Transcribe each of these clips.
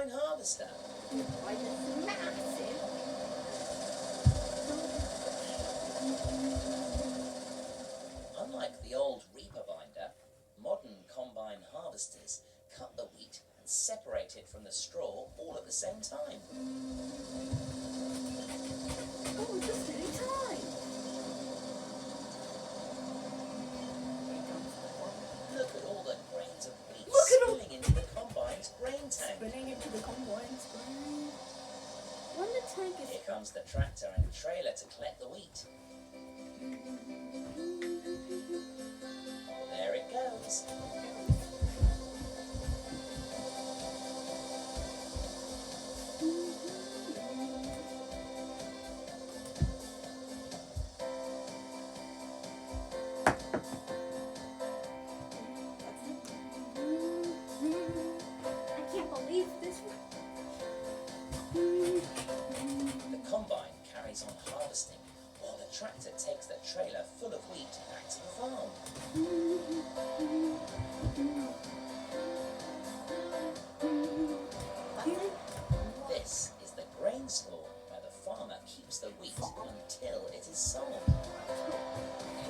combine harvester. Like it's massive. Unlike the old reaper binder, modern combine harvesters cut the wheat and separate it from the straw all at the same time. Oh, just in time. Look at all the grains of wheat Look at all- spilling into the combine's grain tank. Spinning into the combine screen. When the tank is Here comes the tractor and trailer to collect the wheat. There it goes. I can't believe this one. The combine carries on harvesting while the tractor takes the trailer full of wheat back to the farm. This is the grain store where the farmer keeps the wheat until it is sold.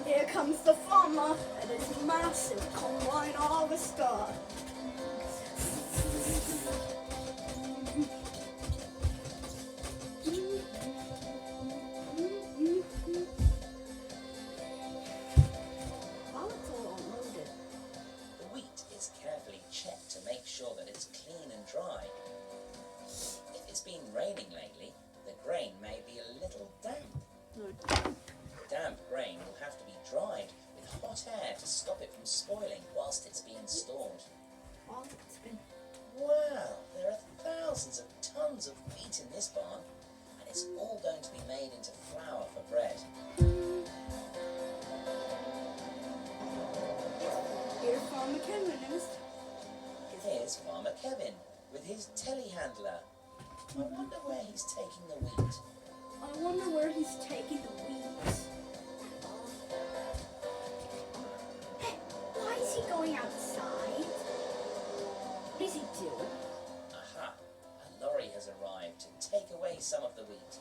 Here comes the farmer and his massive combine harvester. While it's all unloaded, The wheat is carefully checked to make sure that it's clean and dry. If it's been raining lately, the grain may be a little damp. Damp grain will have to be dried with hot air to stop it from spoiling whilst it's being stored. while it's been Wow, there are thousands of tons of wheat in this barn, and it's all going to be made into flour for bread. here, Farmer Kevin is. Here's Farmer Kevin with his telehandler. I wonder where he's taking the wheat. I wonder where he's taking the wheat. Hey, why is he going outside? What is he doing? Aha! A lorry has arrived to take away some of the wheat.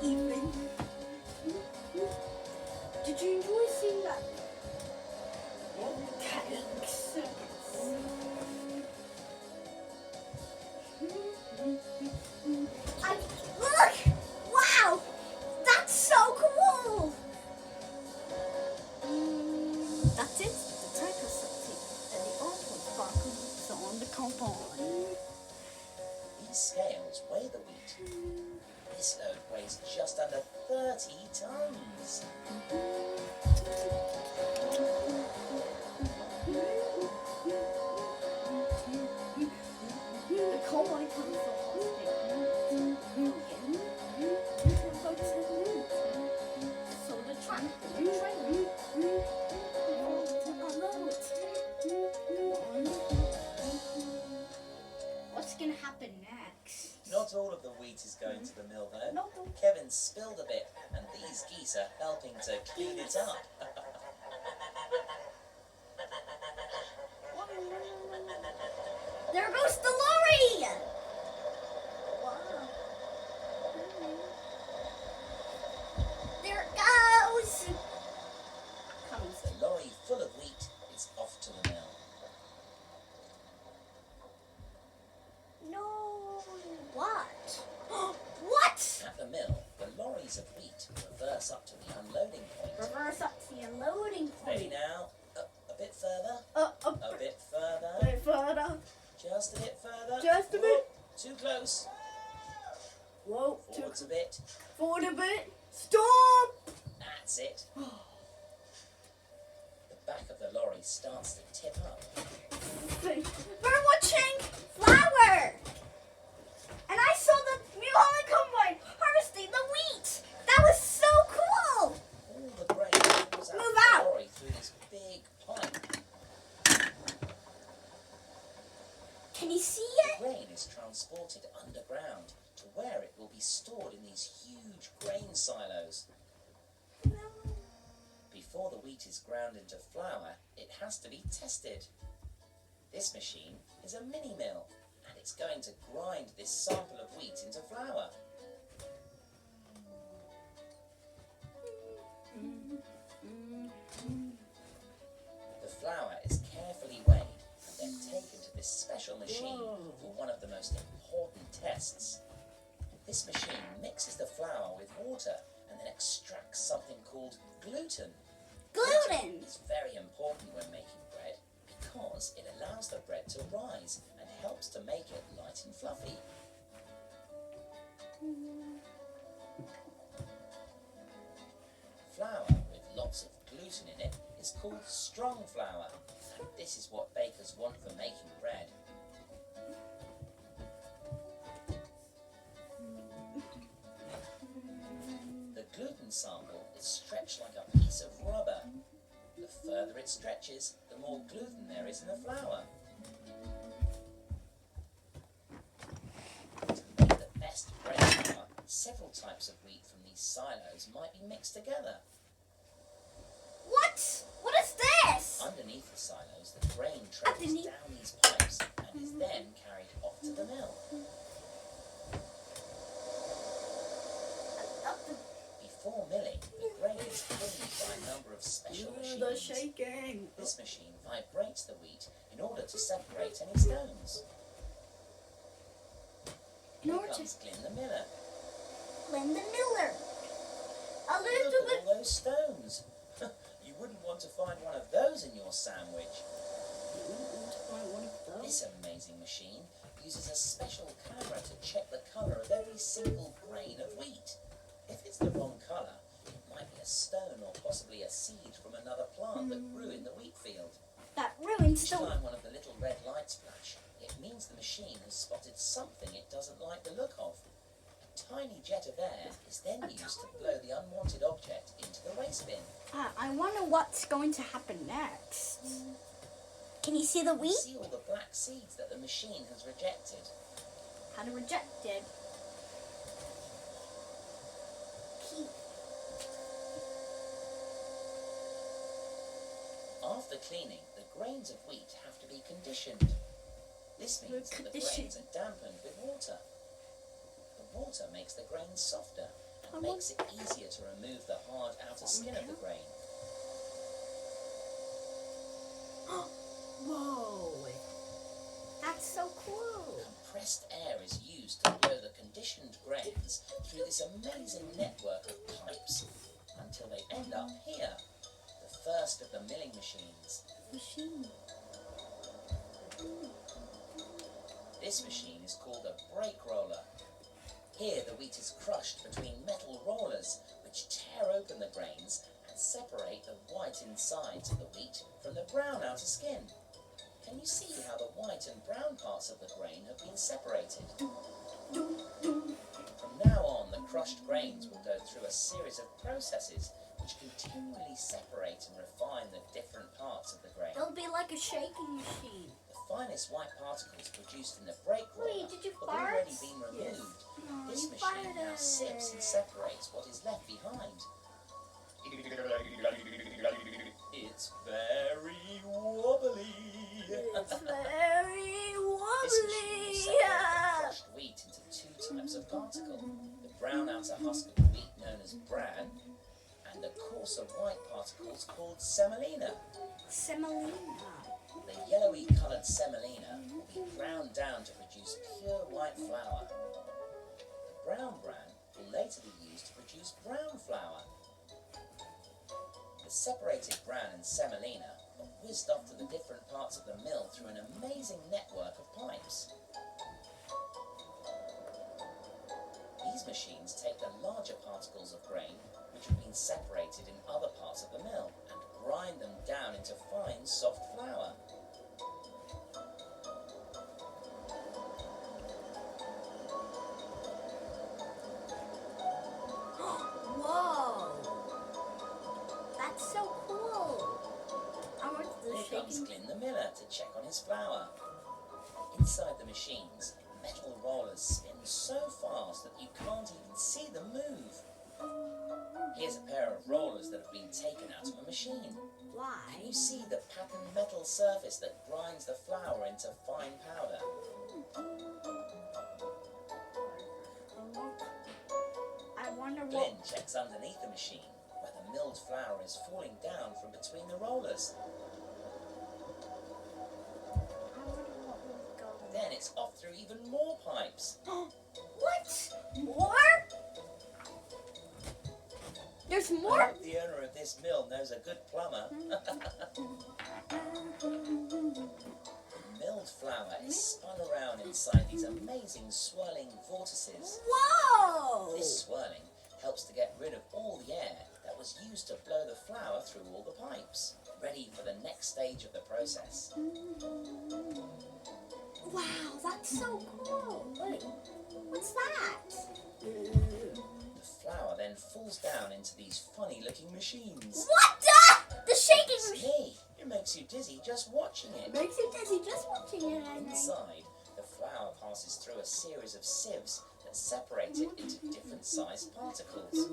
Evening. Did you enjoy seeing that? Tanks. Look! Wow! That's so cool! That's it. The tank is empty, and the artwork sparkles on the compound. These scales weigh the wheat. This load weighs just under 30 tons. The combine comes from so the tractor and trailer to unload. What's gonna happen next? Not all of the wheat is going to the mill though. No. Kevin spilled a bit, and these geese are helping to clean it up. There goes the lorry! Wow. There it goes! Comes The lorry full of wheat is off to the mill. No. What? What? At the mill, the lorries of wheat reverse up to the unloading point. Reverse up to the unloading Ready point. now? A bit further. A A bit further. bit further. Just a bit further. Just a bit. Whoa, too close. Whoa. Forwards a bit. Forward a bit. Stop! That's it. The back of the lorry starts to tip up. We're watching Flower! And I saw the New Holland Combine harvesting the wheat! That was so cool! All the grain comes out of Move the out. lorry through this big pipe. Can you see The it? grain is transported underground to where it will be stored in these huge grain silos. Before the wheat is ground into flour, it has to be tested. This machine is a mini mill, and it's going to grind this sample of wheat into flour. The flour is carefully weighed and then taken to this special machine for one of the most important tests. This machine mixes the flour with water and then extracts something called gluten. Gluten! It's very important when making bread because it allows the bread to rise and helps to make it light and fluffy. Flour with lots of gluten in it is called strong flour, and this is what bakers want for making bread. The gluten sample is stretched like a piece of rubber. The further it stretches, the more gluten there is in the flour. To make the best bread flour, several types of wheat from these silos might be mixed together. What? What is this? Underneath the silos, the grain travels Underneath? down these pipes and is then carried off to the mill. Before milling, the grain is cleaned by a number of special The machines. shaking. This machine vibrates the wheat in order to separate any stones. In Here order to comes Glyn the miller. blend the miller. A Look little at bit. all those stones. You wouldn't want to find one of those in your sandwich. This amazing machine uses a special camera to check the colour of every single grain of wheat. If it's the wrong colour, it might be a stone or possibly a seed from another plant that grew in the wheat field. That ruined Each stone. time one of the little red lights flash, it means the machine has spotted something it doesn't like the look of. A tiny jet of air is then used to blow the unwanted object into the waste bin. I wonder what's going to happen next. Can you see the You wheat? see all the black seeds that the machine has rejected. How to reject it. Keep. After cleaning, the grains of wheat have to be conditioned. This means that the Conditioned. grains are dampened with water. The water makes the grains softer and I makes it easier to remove the hard outer skin of the grain. Whoa. That's so cool. Compressed air is used to blow the conditioned grains through this amazing network of pipes until they end up here, the first of the milling machines. Machine. This machine is called a brake roller. Here the wheat is crushed between metal rollers which tear open the grains and separate the white insides of the wheat from the brown outer skin. Can you see how the white and brown parts of the grain have been separated? From now on, the crushed grains will go through a series of processes which continually separate and refine the different parts of the grain. It'll be like a shaking machine. The finest white particles produced in the brake roller Wait, did you have fart? already been removed. No, This you machine now farted. sifts and separates what is left behind. It's very wobbly. It's very This machine wobbly. will separate the crushed wheat into two types of particle. The brown outer husk of the wheat known as bran, and the coarser white particles called semolina. Semolina. The yellowy coloured semolina will be ground down to produce pure white flour. The brown bran will later be used to produce brown flour. The separated bran and semolina are whizzed off to the different parts of the mill through an amazing network of pipes. These machines take the larger particles of grain which have been separated in other parts of the mill and grind them down into fine, soft flour. Whoa! That's so cool. I want the Here comes shaking. Glyn the miller to check on his flour. Inside the machines, metal rollers spin so fast that you can't even see them move. Here's a pair of rollers that have been taken out of a machine. Why? Can you see the patterned metal surface that grinds the flour into fine powder? I wonder what. Glyn checks underneath the machine, where the milled flour is falling down from between the rollers. I wonder what will go. Then it's off through even more pipes. What? More? There's I more? hope the owner of this mill knows a good plumber. Milled flour is spun around inside these amazing swirling vortices. Whoa! This swirling helps to get rid of all the air that was used to blow the flour through all the pipes, ready for the next stage of the process. Wow, that's so cool. Wait, what's that? The flour then falls down into these funny looking machines. What the shaking It's machine me. It makes you dizzy just watching it. makes you dizzy just watching it. I think. Inside, the flour passes through a series of sieves that separate it into different sized particles.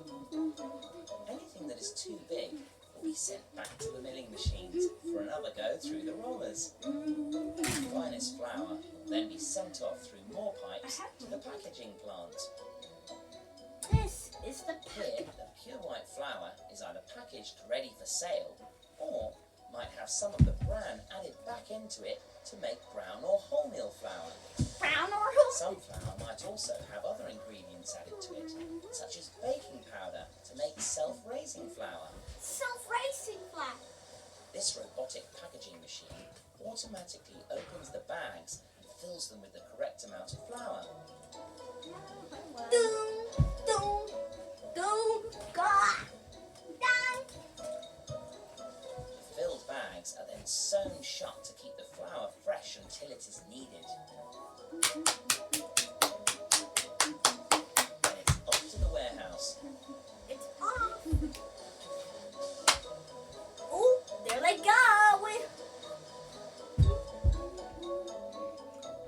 Anything that is too big will be sent back to the milling machines for another go through the rollers. The finest flour will then be sent off through more pipes to the packaging plant. This is the Here, the pure white flour is either packaged ready for sale or might have some of the bran added back into it to make brown or wholemeal flour. brown or Some flour might also have other ingredients added to it, such as baking powder to make self-raising flour. self-racing flat. This robotic packaging machine automatically opens the bags and fills them with the correct amount of flour. Doom, doom, doom, gah, down. The filled bags are then sewn shut to keep the flour fresh until it is needed. Then it's off to the warehouse. It's off. Oh, there they go.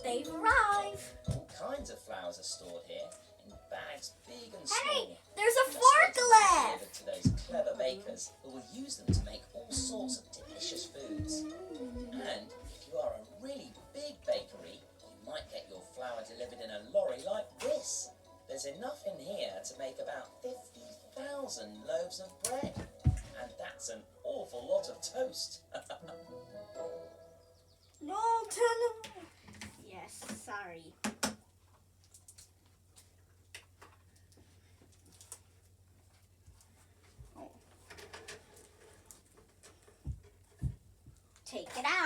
They've arrived. All kinds of flours are stored here in bags big and small. Hey, there's a Just forklift. delivered to those clever bakers who will use them to make all sorts of delicious foods. And if you are a really big bakery, you might get your flour delivered in a lorry like this. There's enough in here to make about 50,000 loaves of bread. And that's an awful lot of toast. No, tell them. Yes, sorry. Oh. Take it out.